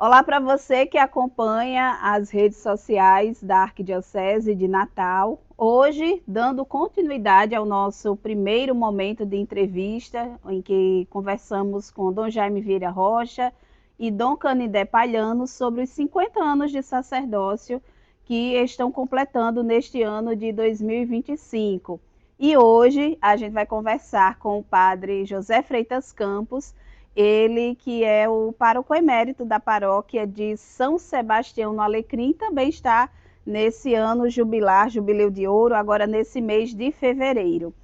Olá para você que acompanha as redes sociais da Arquidiocese de Natal. Hoje, dando continuidade ao nosso primeiro momento de entrevista, em que conversamos com Dom Jaime Vieira Rocha e Dom Canindé Palhano sobre os 50 anos de sacerdócio que estão completando neste ano de 2025. E hoje a gente vai conversar com o padre José Freitas Campos, ele que é o pároco emérito da paróquia de São Sebastião no Alecrim, também está nesse ano jubilar, jubileu de ouro, agora nesse mês de fevereiro.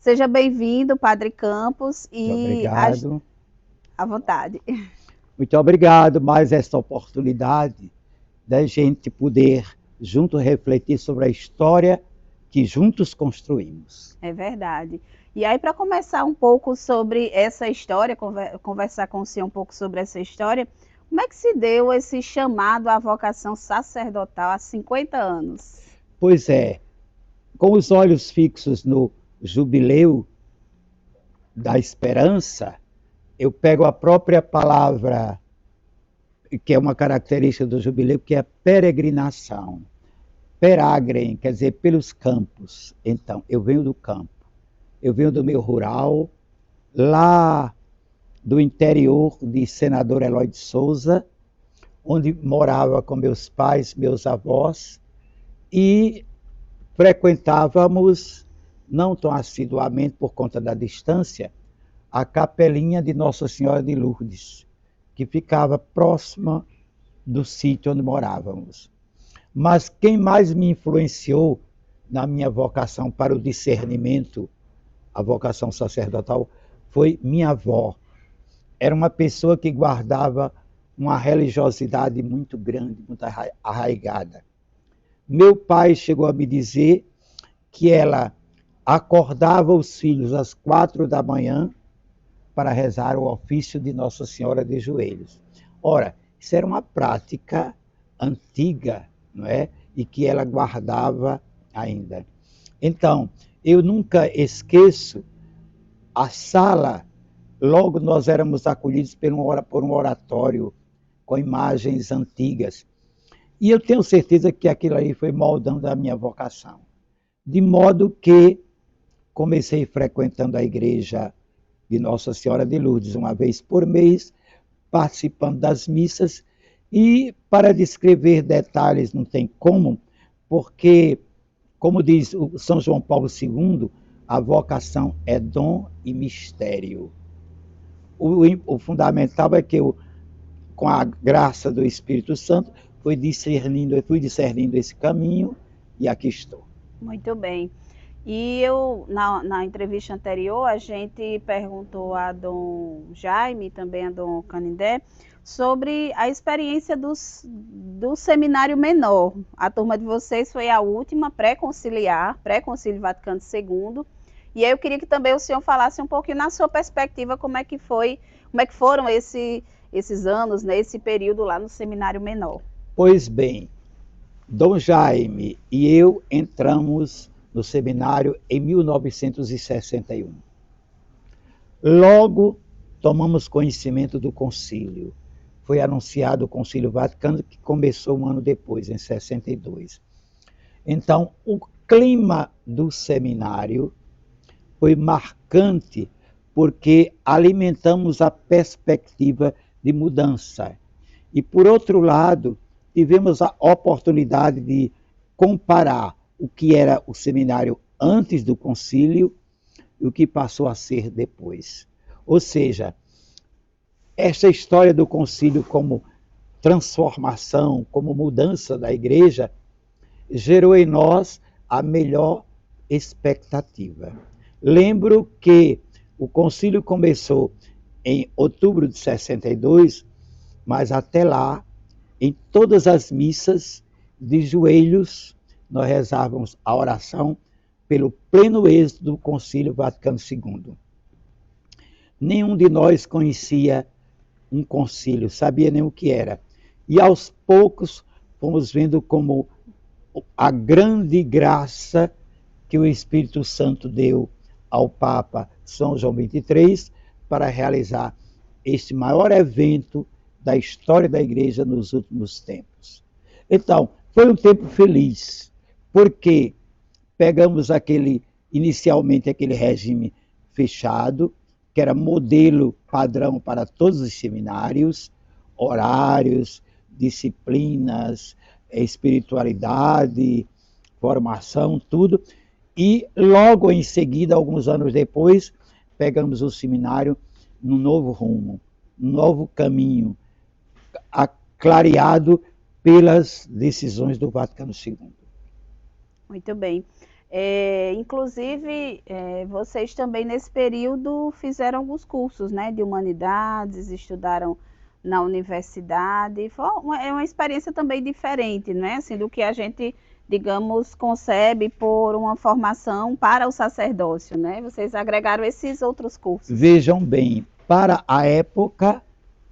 Seja bem-vindo, Padre Campos, Muito e obrigado. à vontade. Muito obrigado mais essa oportunidade da gente poder junto refletir sobre a história que juntos construímos. É verdade. E aí, para começar um pouco sobre essa história, conversar com o senhor um pouco sobre essa história, como é que se deu esse chamado à vocação sacerdotal há 50 anos? Pois é, com os olhos fixos no jubileu da esperança, eu pego a própria palavra, que é uma característica do jubileu, que é peregrinação. Peragrem, quer dizer, pelos campos. Então, eu venho do campo, eu venho do meio rural, lá do interior de Senador Eloy de Souza, onde morava com meus pais, meus avós, e frequentávamos, não tão assiduamente por conta da distância, a capelinha de Nossa Senhora de Lourdes, que ficava próxima do sítio onde morávamos. Mas quem mais me influenciou na minha vocação para o discernimento, a vocação sacerdotal, foi minha avó. Era uma pessoa que guardava uma religiosidade muito grande, muito arraigada. Meu pai chegou a me dizer que ela acordava os filhos às 4 da manhã para rezar o ofício de Nossa Senhora de joelhos. Ora, isso era uma prática antiga, não é? E que ela guardava ainda. Então, eu nunca esqueço a sala. Logo nós éramos acolhidos por um oratório com imagens antigas. E eu tenho certeza que aquilo aí foi moldando a minha vocação. De modo que comecei frequentando a igreja de Nossa Senhora de Lourdes uma vez por mês, participando das missas, e para descrever detalhes não tem como, porque, como diz o São João Paulo II, a vocação é dom e mistério. O fundamental é que eu, com a graça do Espírito Santo, fui discernindo esse caminho e aqui estou. Muito bem. E eu, na entrevista anterior, a gente perguntou a Dom Jaime, também a Dom Canindé, sobre a experiência do seminário menor. A turma de vocês foi a última pré-conciliar, pré-concílio Vaticano II. E aí eu queria que também o senhor falasse um pouquinho na sua perspectiva como é que foi, como é que foram esses anos, né, esse período lá no seminário menor. Pois bem, Dom Jaime e eu entramos no seminário em 1961. Logo tomamos conhecimento do concílio. Foi anunciado o Concílio Vaticano, que começou um ano depois, em 62. Então, o clima do seminário foi marcante porque alimentamos a perspectiva de mudança. E, por outro lado, tivemos a oportunidade de comparar o que era o seminário antes do concílio e o que passou a ser depois. Ou seja, esta história do concílio como transformação, como mudança da igreja, gerou em nós a melhor expectativa. Lembro que o concílio começou em outubro de 62, mas até lá, em todas as missas, de joelhos, nós rezávamos a oração pelo pleno êxito do Concílio Vaticano II. Nenhum de nós conhecia um concílio, sabia nem o que era. E aos poucos fomos vendo como a grande graça que o Espírito Santo deu ao Papa São João XXIII para realizar este maior evento da história da igreja nos últimos tempos. Então, foi um tempo feliz, porque pegamos inicialmente aquele regime fechado, que era modelo padrão para todos os seminários, horários, disciplinas, espiritualidade, formação, tudo. E logo em seguida, alguns anos depois, pegamos o seminário num novo rumo, num novo caminho, clareado pelas decisões do Vaticano II. Muito bem. Inclusive, vocês também nesse período fizeram alguns cursos, né, de humanidades, estudaram na universidade. É uma experiência também diferente, né, assim, do que a gente, digamos, concebe por uma formação para o sacerdócio, né? Vocês agregaram esses outros cursos. Vejam bem, para a época,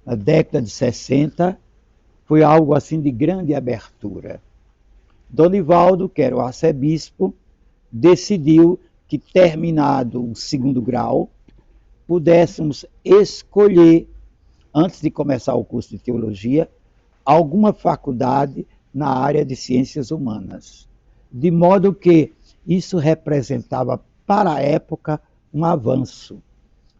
na década de 60, foi algo assim de grande abertura. Donivaldo, que era o arcebispo, decidiu que, terminado o 2º grau, pudéssemos escolher, antes de começar o curso de teologia, alguma faculdade na área de ciências humanas. De modo que isso representava, para a época, um avanço.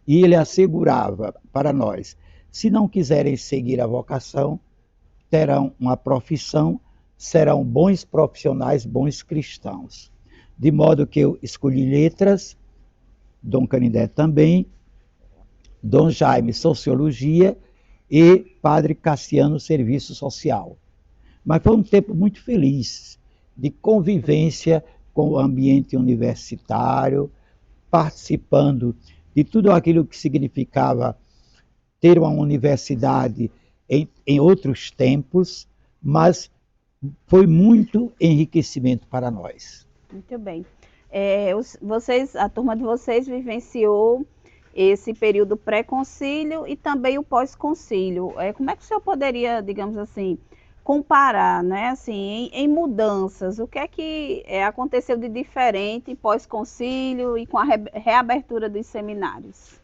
E ele assegurava para nós, se não quiserem seguir a vocação, terão uma profissão, serão bons profissionais, bons cristãos. De modo que eu escolhi letras, Dom Canindé também, Dom Jaime Sociologia e Padre Cassiano Serviço Social. Mas foi um tempo muito feliz, de convivência com o ambiente universitário, participando de tudo aquilo que significava ter uma universidade em outros tempos, mas foi muito enriquecimento para nós. Muito bem. A turma de vocês vivenciou esse período pré-concílio e também o pós-concílio. Como é que o senhor poderia, digamos assim, comparar, né, assim, em mudanças? O que é que aconteceu de diferente pós-concílio e com a reabertura dos seminários?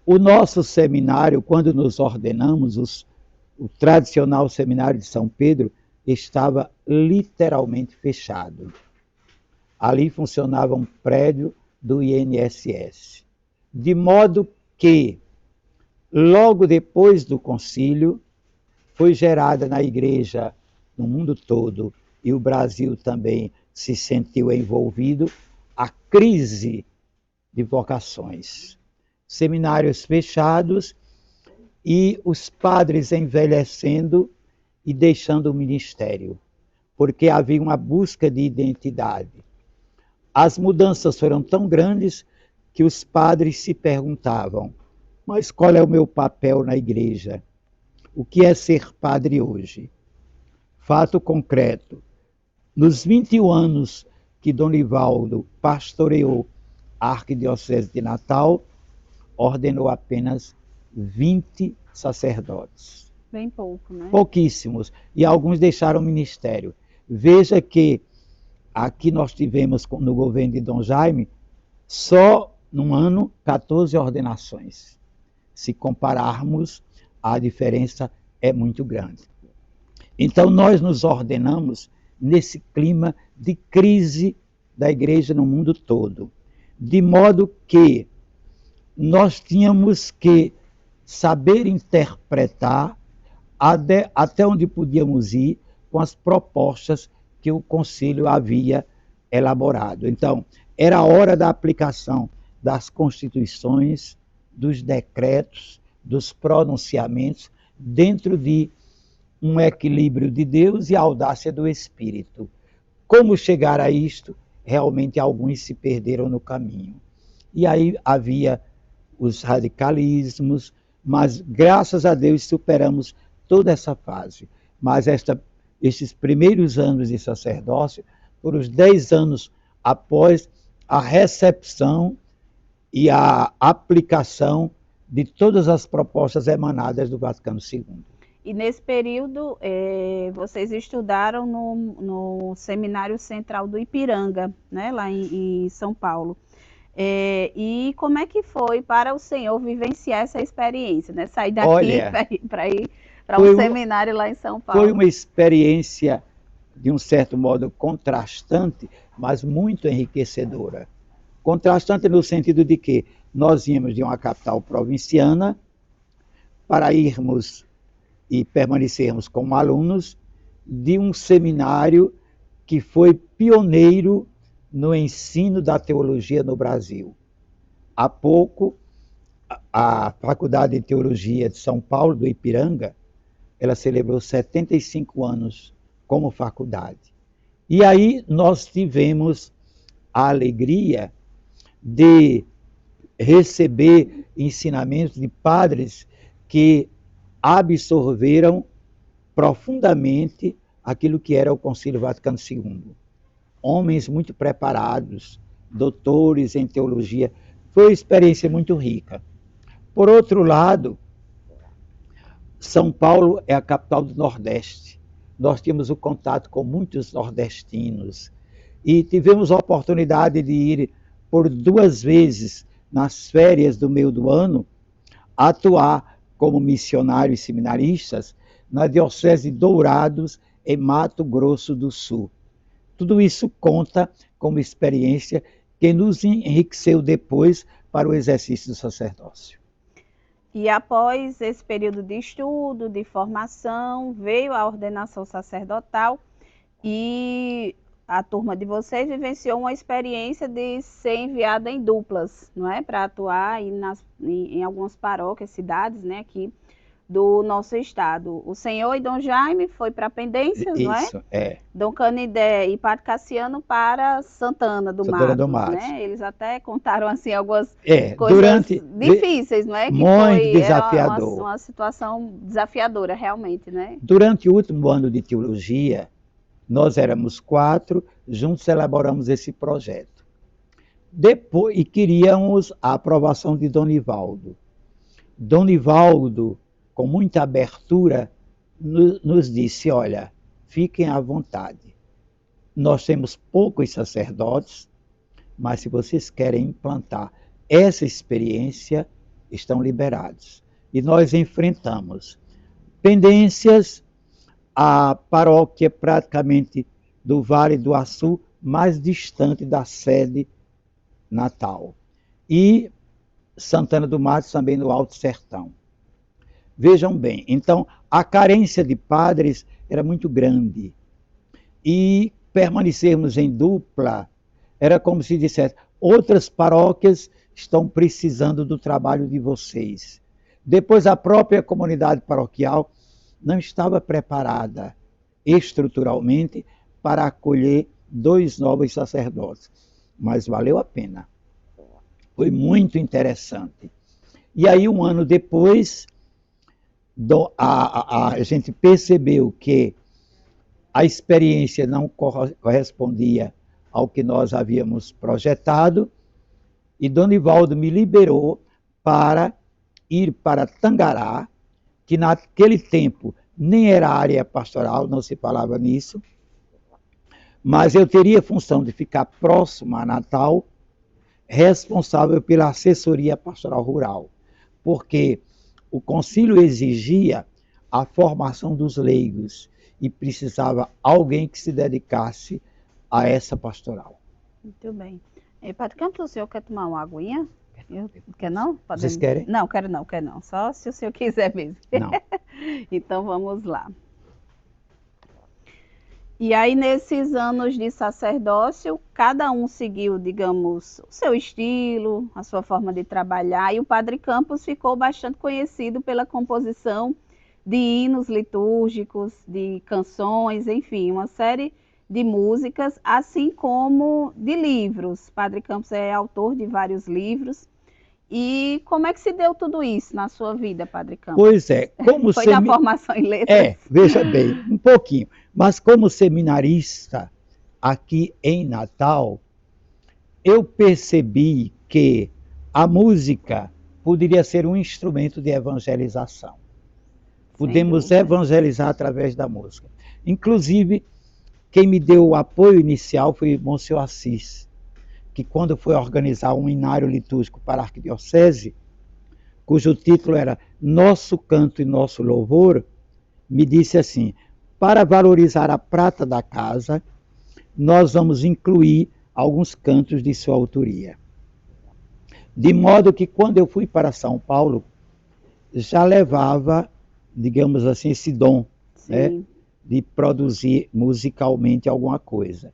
O nosso seminário, quando nos ordenamos, o tradicional seminário de São Pedro, estava literalmente fechado. Ali funcionava um prédio do INSS. De modo que, logo depois do concílio, foi gerada na igreja, no mundo todo, e o Brasil também se sentiu envolvido, a crise de vocações. Seminários fechados e os padres envelhecendo e deixando o ministério, porque havia uma busca de identidade. As mudanças foram tão grandes que os padres se perguntavam, mas qual é o meu papel na igreja? O que é ser padre hoje? Fato concreto, nos 21 anos que Donivaldo pastoreou a Arquidiocese de Natal, ordenou apenas 20 sacerdotes. Bem pouco, né? Pouquíssimos. E alguns deixaram o ministério. Veja que aqui nós tivemos, no governo de Dom Jaime, só num ano, 14 ordenações. Se compararmos, a diferença é muito grande. Então, nós nos ordenamos nesse clima de crise da igreja no mundo todo. De modo que nós tínhamos que saber interpretar até onde podíamos ir com as propostas que o concílio havia elaborado. Então, era a hora da aplicação das constituições, dos decretos, dos pronunciamentos, dentro de um equilíbrio de Deus e a audácia do Espírito. Como chegar a isto? Realmente alguns se perderam no caminho. E aí havia os radicalismos, mas graças a Deus superamos toda essa fase. Mas estes primeiros anos de sacerdócio foram os 10 anos após a recepção e a aplicação de todas as propostas emanadas do Vaticano II. E nesse período, vocês estudaram no Seminário Central do Ipiranga, né, lá em São Paulo. E como é que foi para o senhor vivenciar essa experiência, né? Sair daqui para ir para um seminário lá em São Paulo. Foi uma experiência, de um certo modo, contrastante, mas muito enriquecedora. Contrastante no sentido de que nós íamos de uma capital provinciana para irmos e permanecermos como alunos de um seminário que foi pioneiro no ensino da teologia no Brasil. Há pouco, a Faculdade de Teologia de São Paulo, do Ipiranga, ela celebrou 75 anos como faculdade. E aí nós tivemos a alegria de receber ensinamentos de padres que absorveram profundamente aquilo que era o Concílio Vaticano II. Homens muito preparados, doutores em teologia. Foi uma experiência muito rica. Por outro lado, São Paulo é a capital do Nordeste. Nós tínhamos o contato com muitos nordestinos e tivemos a oportunidade de ir por 2 vezes nas férias do meio do ano atuar como missionários e seminaristas na Diocese de Dourados, em Mato Grosso do Sul. Tudo isso conta como experiência que nos enriqueceu depois para o exercício do sacerdócio. E após esse período de estudo, de formação, veio a ordenação sacerdotal e a turma de vocês vivenciou uma experiência de ser enviada em duplas, não é? Para atuar em algumas paróquias, cidades, né, aqui do nosso estado. O senhor e Dom Jaime foi para Pendências, não é? Isso, é. Dom Canidé e Padre Cassiano para Santana do Matos, né? Eles até contaram assim algumas coisas difíceis, não é? Que muito desafiador. Era uma situação desafiadora, realmente, né? Durante o último ano de teologia, nós éramos 4, juntos elaboramos esse projeto. Depois, e queríamos a aprovação de Dom Nivaldo. Dom Nivaldo, com muita abertura, nos disse, olha, fiquem à vontade. Nós temos poucos sacerdotes, mas se vocês querem implantar essa experiência, estão liberados. E nós enfrentamos Pendências, a paróquia praticamente do Vale do Açu, mais distante da sede natal. E Santana do Matos, também no Alto Sertão. Vejam bem, então a carência de padres era muito grande. E permanecermos em dupla era como se dissesse, outras paróquias estão precisando do trabalho de vocês. Depois a própria comunidade paroquial não estava preparada estruturalmente para acolher 2 novos sacerdotes. Mas valeu a pena. Foi muito interessante. E aí, um ano depois, a gente percebeu que a experiência não correspondia ao que nós havíamos projetado, e Dom Nivaldo me liberou para ir para Tangará, que naquele tempo nem era área pastoral, não se falava nisso, mas eu teria a função de ficar próximo a Natal, responsável pela assessoria pastoral rural, porque o concílio exigia a formação dos leigos e precisava alguém que se dedicasse a essa pastoral. Muito bem. Padre Campos, o senhor quer tomar uma aguinha? Quer não? Vocês querem? Não, quero não. Só se o senhor quiser mesmo. Não. Então vamos lá. E aí, nesses anos de sacerdócio, cada um seguiu, digamos, o seu estilo, a sua forma de trabalhar, e o Padre Campos ficou bastante conhecido pela composição de hinos litúrgicos, de canções, enfim, uma série de músicas, assim como de livros. Padre Campos é autor de vários livros. E como é que se deu tudo isso na sua vida, Padre Campos? Pois é, como foi na formação em letras? Veja bem, um pouquinho. Mas como seminarista aqui em Natal, eu percebi que a música poderia ser um instrumento de evangelização. Podemos evangelizar através da música. Inclusive, quem me deu o apoio inicial foi Monsenhor Assis, que quando foi organizar um inário litúrgico para a arquidiocese, cujo título era Nosso Canto e Nosso Louvor, me disse assim: para valorizar a prata da casa, nós vamos incluir alguns cantos de sua autoria. De modo que quando eu fui para São Paulo, já levava, digamos assim, esse dom, né, de produzir musicalmente alguma coisa.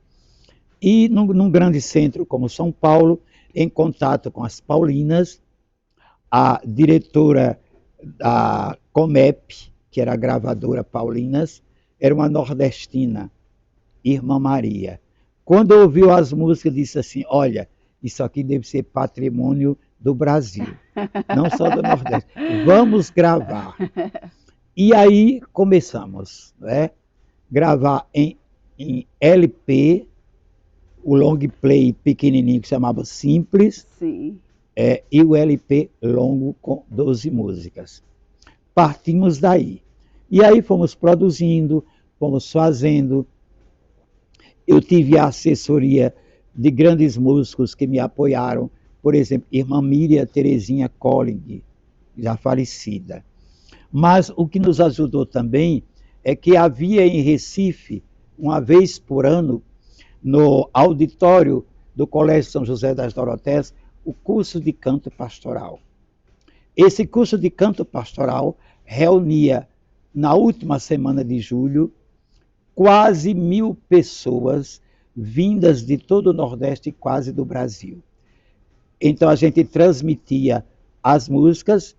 E num grande centro como São Paulo, em contato com as Paulinas, a diretora da Comep, que era a gravadora Paulinas, era uma nordestina, Irmã Maria. Quando ouviu as músicas, disse assim: olha, isso aqui deve ser patrimônio do Brasil, não só do Nordeste. Vamos gravar. E aí começamos, né? Gravar em LP, o long play pequenininho que chamava Simples, Sim. E o LP longo com 12 músicas. Partimos daí. E aí fomos produzindo, fomos fazendo. Eu tive a assessoria de grandes músicos que me apoiaram, por exemplo, irmã Miriam Terezinha Colling, já falecida. Mas o que nos ajudou também é que havia em Recife, uma vez por ano, no auditório do Colégio São José das Doroteias, o curso de canto pastoral. Esse curso de canto pastoral reunia, na última semana de julho, quase 1.000 pessoas vindas de todo o Nordeste e quase do Brasil. Então a gente transmitia as músicas,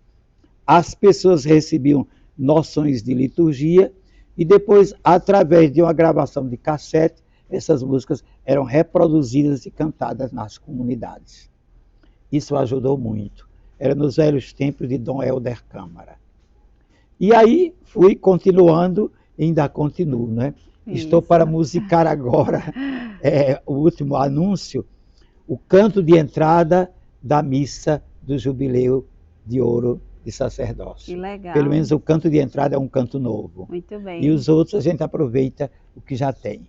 as pessoas recebiam noções de liturgia e depois, através de uma gravação de cassete, essas músicas eram reproduzidas e cantadas nas comunidades. Isso ajudou muito. Era nos velhos tempos de Dom Helder Câmara. E aí fui continuando, ainda continuo, né? Isso. Estou para musicar agora o último anúncio, o canto de entrada da missa do Jubileu de Ouro de Sacerdócio. Que legal. Pelo menos o canto de entrada é um canto novo. Muito bem. E os outros a gente aproveita o que já tem.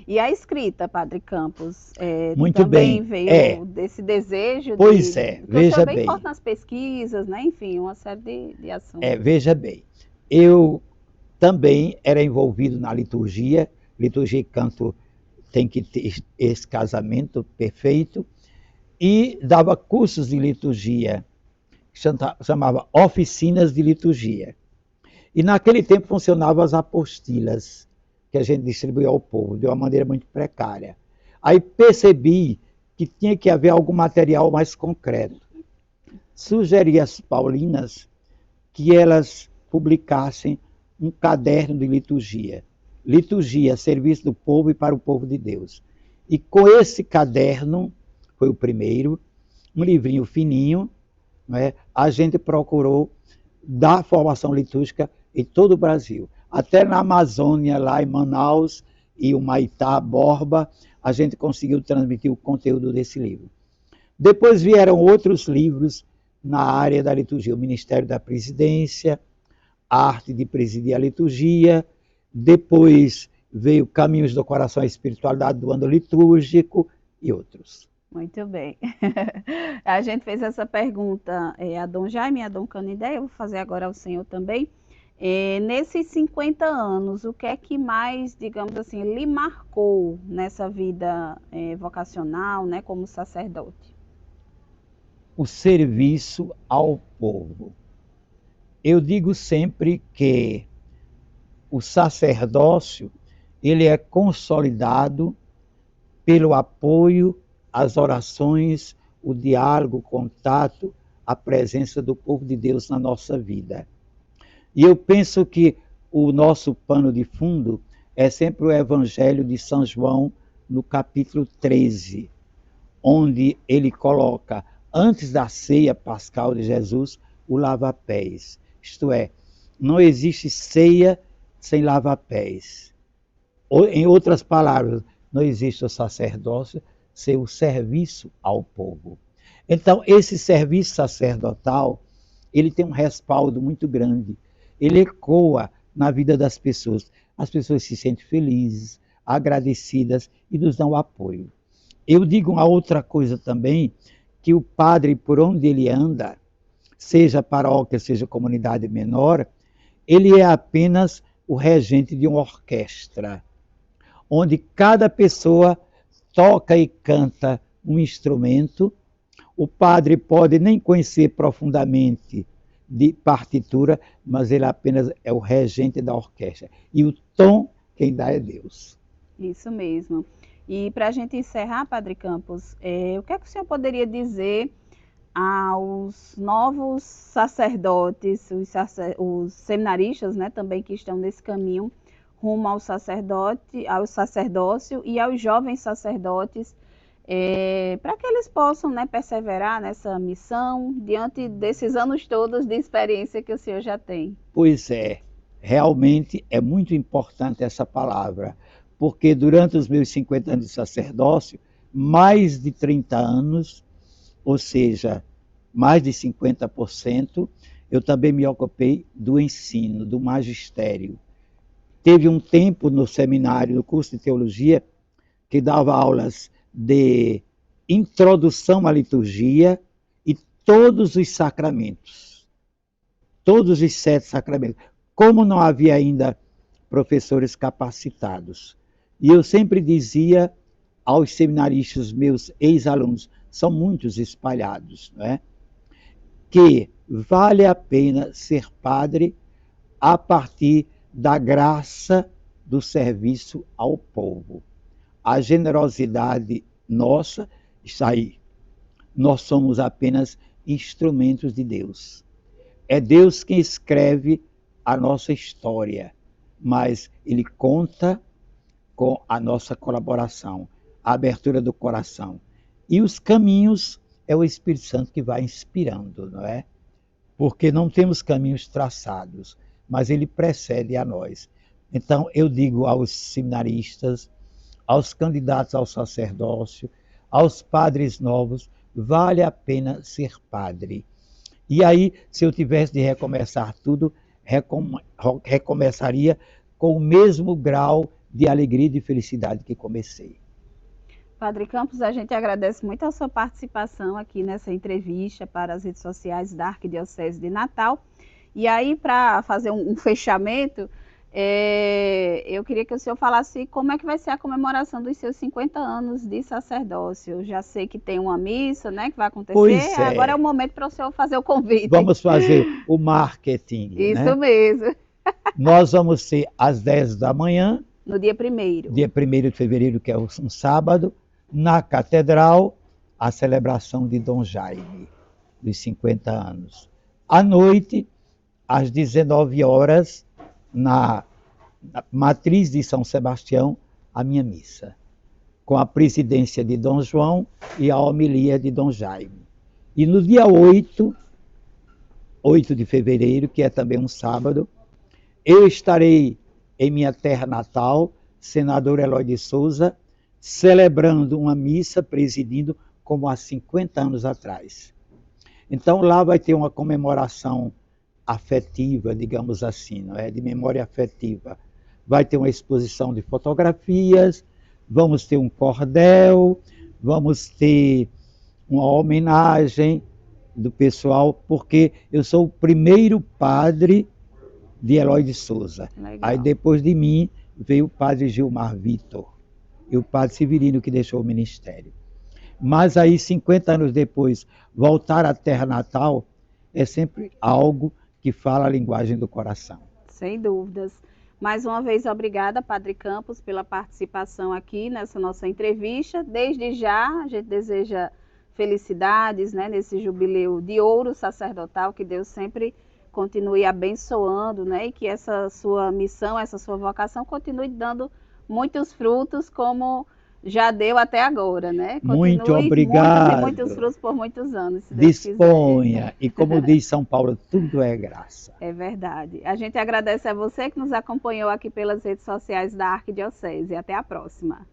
E a escrita, Padre Campos, muito também bem. Veio desse desejo pois veja bem. Forte nas pesquisas, né? Enfim, uma série de ações. Veja bem. Eu também era envolvido na liturgia e canto tem que ter esse casamento perfeito, e dava cursos de liturgia, chamava oficinas de liturgia. E naquele tempo funcionavam as apostilas, que a gente distribuía ao povo, de uma maneira muito precária. Aí percebi que tinha que haver algum material mais concreto. Sugeri às Paulinas que elas publicassem um caderno de liturgia. Liturgia, serviço do povo e para o povo de Deus. E com esse caderno, foi o primeiro, um livrinho fininho, né, a gente procurou dar formação litúrgica em todo o Brasil. Até na Amazônia, lá em Manaus e o Maitá, Borba, a gente conseguiu transmitir o conteúdo desse livro. Depois vieram outros livros na área da liturgia, o Ministério da Presidência, a Arte de Presidir a Liturgia, depois veio Caminhos do Coração e Espiritualidade do Ano Litúrgico e outros. Muito bem. A gente fez essa pergunta a Dom Jaime e a Dom Canidé, eu vou fazer agora ao senhor também. Nesses 50 anos, o que é que mais, digamos assim, lhe marcou nessa vida vocacional, né, como sacerdote? O serviço ao povo. Eu digo sempre que o sacerdócio, ele é consolidado pelo apoio às orações, o diálogo, o contato, a presença do povo de Deus na nossa vida. E eu penso que o nosso pano de fundo é sempre o Evangelho de São João, no capítulo 13, onde ele coloca, antes da ceia pascal de Jesus, o lava-pés. Isto é, não existe ceia sem lava-pés. Em outras palavras, não existe o sacerdócio sem o serviço ao povo. Então, esse serviço sacerdotal, ele tem um respaldo muito grande. Ele ecoa na vida das pessoas. As pessoas se sentem felizes, agradecidas e nos dão apoio. Eu digo uma outra coisa também, que o padre, por onde ele anda, seja paróquia, seja comunidade menor, ele é apenas o regente de uma orquestra, onde cada pessoa toca e canta um instrumento. O padre pode nem conhecer profundamente de partitura, mas ele apenas é o regente da orquestra. E o tom quem dá é Deus. Isso mesmo. E para a gente encerrar, Padre Campos, o que é que o senhor poderia dizer aos novos sacerdotes, os seminaristas, né, também que estão nesse caminho rumo ao sacerdócio e aos jovens sacerdotes, para que eles possam, né, perseverar nessa missão diante desses anos todos de experiência que o senhor já tem? Pois é, realmente é muito importante essa palavra, porque durante os meus 50 anos de sacerdócio, mais de 30 anos, ou seja, mais de 50%, eu também me ocupei do ensino, do magistério. Teve um tempo no seminário, no curso de teologia, que dava aulas de introdução à liturgia e todos os sacramentos. Todos os 7 sacramentos. Como não havia ainda professores capacitados. E eu sempre dizia aos seminaristas, meus ex-alunos, são muitos espalhados, não é? Que vale a pena ser padre a partir da graça do serviço ao povo. A generosidade nossa está aí. Nós somos apenas instrumentos de Deus. É Deus quem escreve a nossa história, mas Ele conta com a nossa colaboração, a abertura do coração. E os caminhos é o Espírito Santo que vai inspirando, não é? Porque não temos caminhos traçados, mas ele precede a nós. Então, eu digo aos seminaristas, aos candidatos ao sacerdócio, aos padres novos, vale a pena ser padre. E aí, se eu tivesse de recomeçar tudo, recomeçaria com o mesmo grau de alegria e de felicidade que comecei. Padre Campos, a gente agradece muito a sua participação aqui nessa entrevista para as redes sociais da Arquidiocese de Natal. E aí, para fazer um fechamento, eu queria que o senhor falasse como é que vai ser a comemoração dos seus 50 anos de sacerdócio. Eu já sei que tem uma missa, né, que vai acontecer. Pois é. Agora é o momento para o senhor fazer o convite. Vamos fazer o marketing. Isso, né? mesmo. Nós vamos ser às 10 da manhã. No dia 1º. Dia 1º de fevereiro, que é um sábado, na Catedral, a celebração de Dom Jaime, dos 50 anos. À noite, às 19 horas, na Matriz de São Sebastião, a minha missa, com a presidência de Dom João e a homilia de Dom Jaime. E no dia 8 de fevereiro, que é também um sábado, eu estarei em minha terra natal, Senador Eloy de Souza, celebrando uma missa, presidindo como há 50 anos atrás. Então lá vai ter uma comemoração afetiva, digamos assim, não é? De memória afetiva. Vai ter uma exposição de fotografias, vamos ter um cordel, vamos ter uma homenagem do pessoal, porque eu sou o primeiro padre de Eloy de Souza. Legal. Aí depois de mim veio o padre Gilmar Vitor e o padre Severino, que deixou o ministério. Mas aí 50 anos depois, voltar à terra natal é sempre algo que fala a linguagem do coração. Sem dúvidas. Mais uma vez, obrigada, Padre Campos, pela participação aqui nessa nossa entrevista. Desde já, a gente deseja felicidades, né, nesse jubileu de ouro sacerdotal, que Deus sempre continue abençoando, né, e que essa sua missão, essa sua vocação continue dando muitos frutos, como já deu até agora, né? Continue muito obrigado. Muitos frutos por muitos anos, se Deus disponha. Quiser. E como diz São Paulo, tudo é graça. É verdade. A gente agradece a você que nos acompanhou aqui pelas redes sociais da Arquidiocese. Até a próxima.